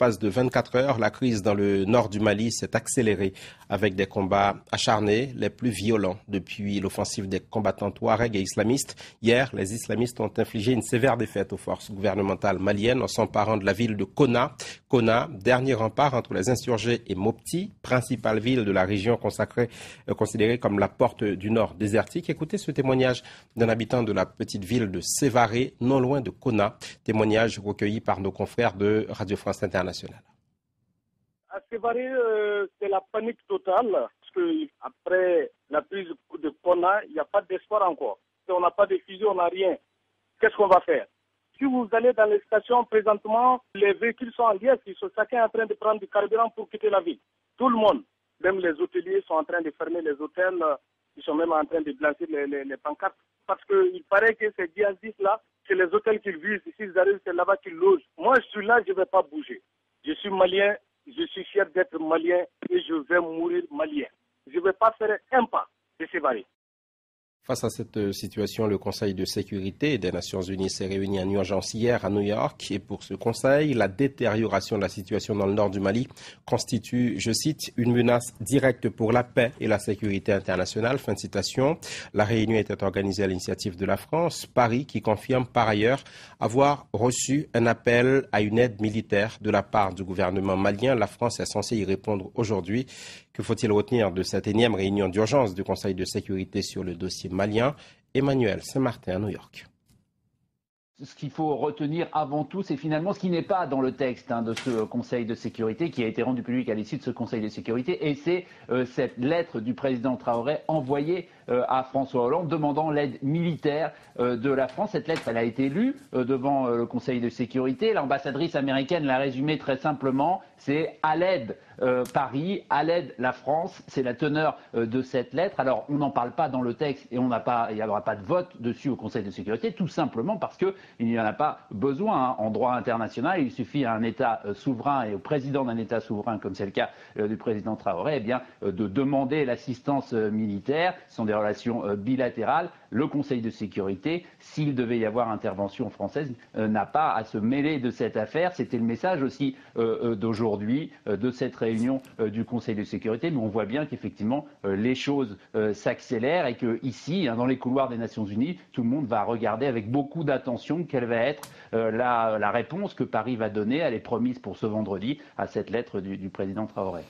l'espace de 24 heures, la crise dans le nord du Mali s'est accélérée avec des combats acharnés, les plus violents depuis l'offensive des combattants touaregs et islamistes. Hier, les islamistes ont infligé une sévère défaite aux forces gouvernementales maliennes en s'emparant de la ville de Konna. Konna, dernier rempart entre les insurgés et Mopti, principale ville de la région considérée comme la porte du nord désertique. Écoutez ce témoignage d'un habitant de la petite ville de Sévaré, non loin de Konna. Témoignage recueilli par nos confrères de Radio France Internationale. À Sévaré, c'est la panique totale, parce qu'après la prise de Konna, il n'y a pas d'espoir encore. On n'a pas de fusil, on n'a rien. Qu'est-ce qu'on va faire? Si vous allez dans les stations présentement, les véhicules sont en liesse, ils sont chacun en train de prendre du carburant pour quitter la ville. Tout le monde, même les hôteliers sont en train de fermer les hôtels, ils sont même en train de blanchir les pancartes. Parce qu'il paraît que ces djihadistes-là, c'est les hôtels qu'ils visent. Si ils arrivent, c'est là-bas qu'ils logent. Moi, je suis là, je ne vais pas bouger. Je suis malien, je suis fier d'être malien et je vais mourir malien. Je ne vais pas faire un pas de Sévaré. Face à cette situation, le Conseil de sécurité des Nations Unies s'est réuni en urgence hier à New York. Et pour ce Conseil, la détérioration de la situation dans le nord du Mali constitue, je cite, une menace directe pour la paix et la sécurité internationale. Fin de citation. La réunion était organisée à l'initiative de la France. Paris qui confirme par ailleurs avoir reçu un appel à une aide militaire de la part du gouvernement malien. La France est censée y répondre aujourd'hui. Que faut-il retenir de cette énième réunion d'urgence du Conseil de sécurité sur le dossier malien? Emmanuel Saint-Martin à New York. Ce qu'il faut retenir avant tout, c'est finalement ce qui n'est pas dans le texte de ce Conseil de sécurité qui a été rendu public à l'issue de ce Conseil de sécurité, et c'est cette lettre du président Traoré envoyée à François Hollande demandant l'aide militaire de la France. Cette lettre, elle a été lue devant le Conseil de sécurité. L'ambassadrice américaine l'a résumée très simplement, c'est à l'aide Paris, à l'aide la France, c'est la teneur de cette lettre. Alors on n'en parle pas dans le texte et il n'y aura pas de vote dessus au Conseil de sécurité, tout simplement parce qu'il n'y en a pas besoin en droit international. Il suffit à un État souverain et au président d'un État souverain, comme c'est le cas du président Traoré, de demander l'assistance militaire. Ce sont des relations bilatérales. Le Conseil de sécurité, s'il devait y avoir intervention française, n'a pas à se mêler de cette affaire. C'était le message aussi d'aujourd'hui, de cette réunion du Conseil de sécurité. Mais on voit bien qu'effectivement, les choses s'accélèrent et qu'ici, dans les couloirs des Nations Unies, tout le monde va regarder avec beaucoup d'attention quelle va être la réponse que Paris va donner. Elle est promise pour ce vendredi à cette lettre du président Traoré.